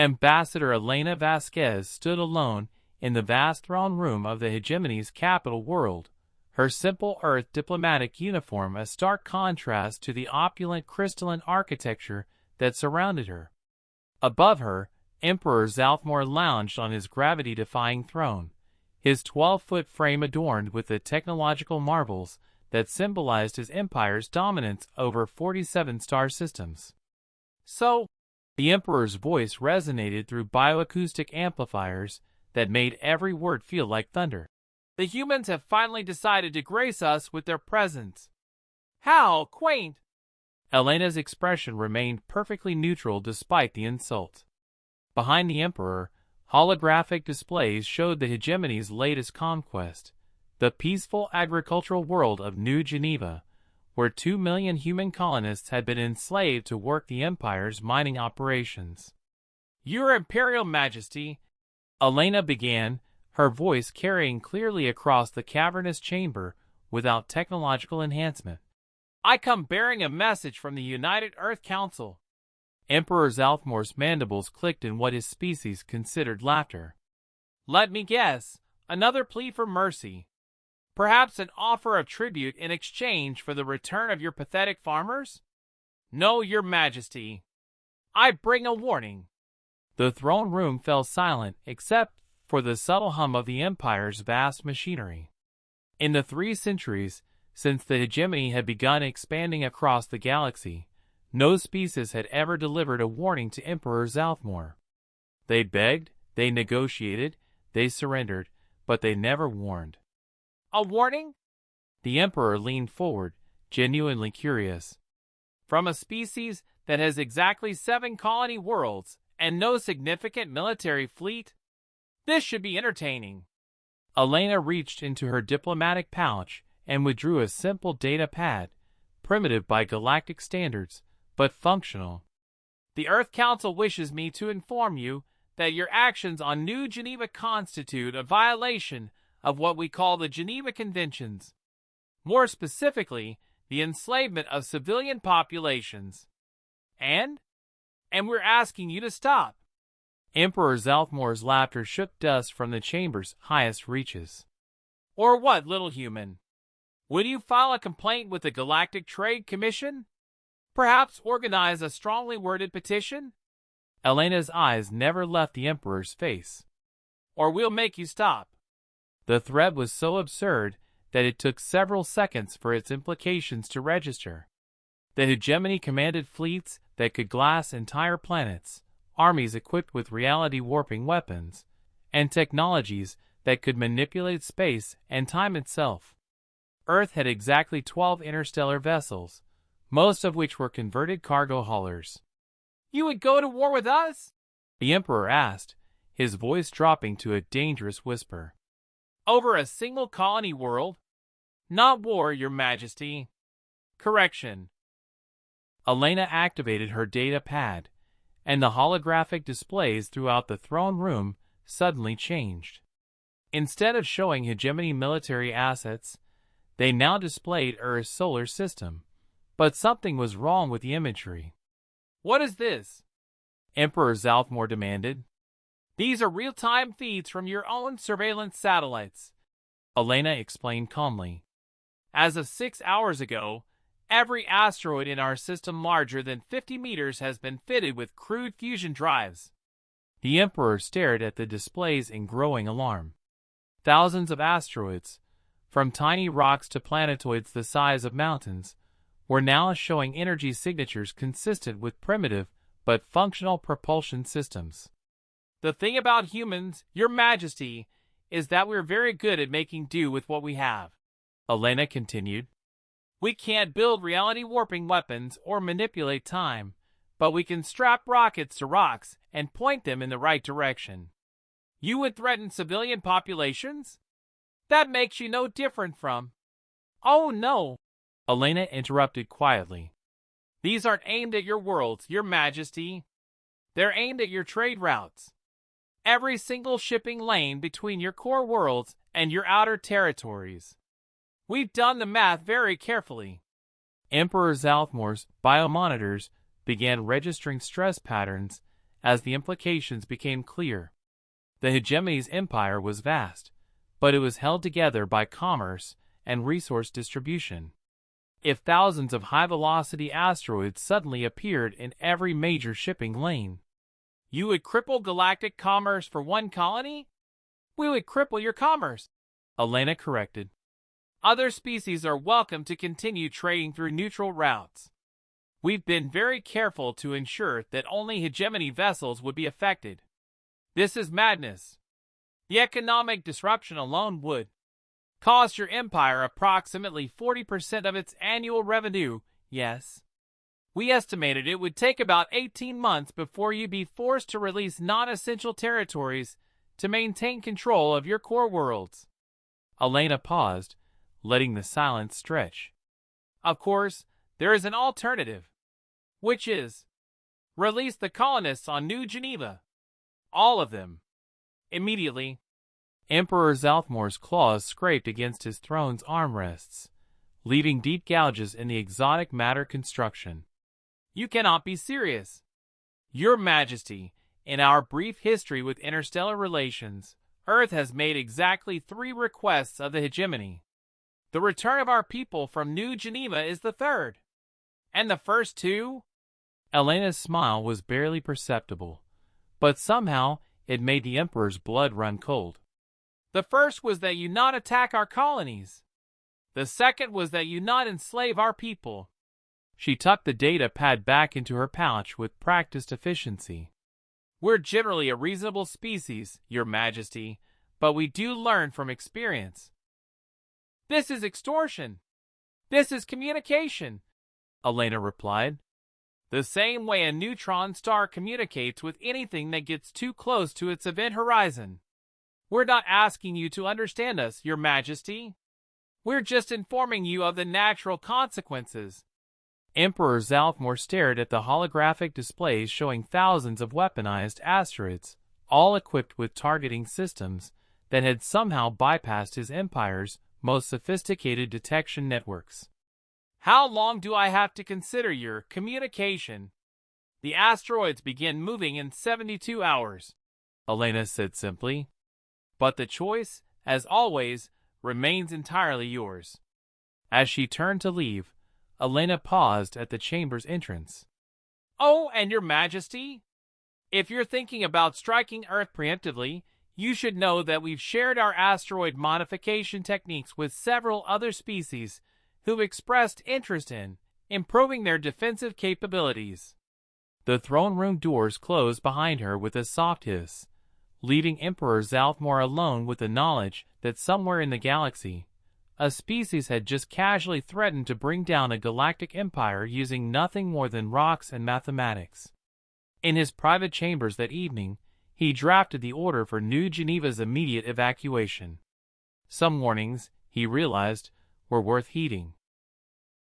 Ambassador Elena Vasquez stood alone in the vast throne room of the hegemony's capital world, her simple Earth diplomatic uniform a stark contrast to the opulent crystalline architecture that surrounded her. Above her, Emperor Zalthmore lounged on his gravity-defying throne, his 12-foot frame adorned with the technological marvels that symbolized his empire's dominance over 47 star systems. So, the Emperor's voice resonated through bioacoustic amplifiers that made every word feel like thunder. The humans have finally decided to grace us with their presence. How quaint! Elena's expression remained perfectly neutral despite the insult. Behind the Emperor, holographic displays showed the hegemony's latest conquest, the peaceful agricultural world of New Geneva, where 2 million human colonists had been enslaved to work the Empire's mining operations. Your Imperial Majesty, Elena began, her voice carrying clearly across the cavernous chamber without technological enhancement. I come bearing a message from the United Earth Council. Emperor Zalthmore's mandibles clicked in what his species considered laughter. Let me guess, another plea for mercy. Perhaps an offer of tribute in exchange for the return of your pathetic farmers? No, Your Majesty. I bring a warning. The throne room fell silent except for the subtle hum of the Empire's vast machinery. In the 3 centuries since the hegemony had begun expanding across the galaxy, no species had ever delivered a warning to Emperor Zalthmore. They begged, they negotiated, they surrendered, but they never warned. A warning? The Emperor leaned forward, genuinely curious. From a species that has exactly 7 colony worlds and no significant military fleet? This should be entertaining. Elena reached into her diplomatic pouch and withdrew a simple data pad, primitive by galactic standards, but functional. The Earth Council wishes me to inform you that your actions on New Geneva constitute a violation of what we call the Geneva Conventions. More specifically, the enslavement of civilian populations. And we're asking you to stop. Emperor Zalthmore's laughter shook dust from the chamber's highest reaches. Or what, little human? Will you file a complaint with the Galactic Trade Commission? Perhaps organize a strongly worded petition? Elena's eyes never left the Emperor's face. Or we'll make you stop. The threat was so absurd that it took several seconds for its implications to register. The hegemony commanded fleets that could glass entire planets, armies equipped with reality-warping weapons, and technologies that could manipulate space and time itself. Earth had exactly 12 interstellar vessels, most of which were converted cargo haulers. You would go to war with us? The Emperor asked, his voice dropping to a dangerous whisper. Over a single colony world? Not war, Your Majesty. Correction. Elena activated her data pad, and the holographic displays throughout the throne room suddenly changed. Instead of showing hegemony military assets, they now displayed Earth's solar system. But something was wrong with the imagery. What is this? Emperor Zalthmore demanded. These are real-time feeds from your own surveillance satellites, Elena explained calmly. As of 6 hours ago, every asteroid in our system larger than 50 meters has been fitted with crude fusion drives. The Emperor stared at the displays in growing alarm. Thousands of asteroids, from tiny rocks to planetoids the size of mountains, were now showing energy signatures consistent with primitive but functional propulsion systems. The thing about humans, Your Majesty, is that we're very good at making do with what we have, Elena continued. We can't build reality-warping weapons or manipulate time, but we can strap rockets to rocks and point them in the right direction. You would threaten civilian populations? That makes you no different from... Oh no, Elena interrupted quietly. These aren't aimed at your worlds, Your Majesty. They're aimed at your trade routes. Every single shipping lane between your core worlds and your outer territories. We've done the math very carefully. Emperor Zalthmore's biomonitors began registering stress patterns as the implications became clear. The hegemony's empire was vast, but it was held together by commerce and resource distribution. If thousands of high-velocity asteroids suddenly appeared in every major shipping lane, you would cripple galactic commerce for one colony? We would cripple your commerce, Elena corrected. Other species are welcome to continue trading through neutral routes. We've been very careful to ensure that only hegemony vessels would be affected. This is madness. The economic disruption alone would cost your empire approximately 40% of its annual revenue, yes. We estimated it would take about 18 months before you'd be forced to release non-essential territories to maintain control of your core worlds. Elena paused, letting the silence stretch. Of course, there is an alternative, which is release the colonists on New Geneva. All of them. Immediately. Emperor Zalthmore's claws scraped against his throne's armrests, leaving deep gouges in the exotic matter construction. You cannot be serious. Your Majesty, in our brief history with interstellar relations, Earth has made exactly 3 requests of the hegemony. The return of our people from New Geneva is the third. And the first 2? Elena's smile was barely perceptible, but somehow it made the Emperor's blood run cold. The first was that you not attack our colonies. The second was that you not enslave our people. She tucked the data pad back into her pouch with practiced efficiency. We're generally a reasonable species, Your Majesty, but we do learn from experience. This is extortion. This is communication, Elena replied. The same way a neutron star communicates with anything that gets too close to its event horizon. We're not asking you to understand us, Your Majesty. We're just informing you of the natural consequences. Emperor Zalthmore stared at the holographic displays showing thousands of weaponized asteroids, all equipped with targeting systems that had somehow bypassed his empire's most sophisticated detection networks. How long do I have to consider your communication? The asteroids begin moving in 72 hours, Elena said simply. But the choice, as always, remains entirely yours. As she turned to leave, Elena paused at the chamber's entrance. Oh, and Your Majesty? If you're thinking about striking Earth preemptively, you should know that we've shared our asteroid modification techniques with several other species who've expressed interest in improving their defensive capabilities. The throne room doors closed behind her with a soft hiss, leaving Emperor Zalthmore alone with the knowledge that somewhere in the galaxy, a species had just casually threatened to bring down a galactic empire using nothing more than rocks and mathematics. In his private chambers that evening, he drafted the order for New Geneva's immediate evacuation. Some warnings, he realized, were worth heeding.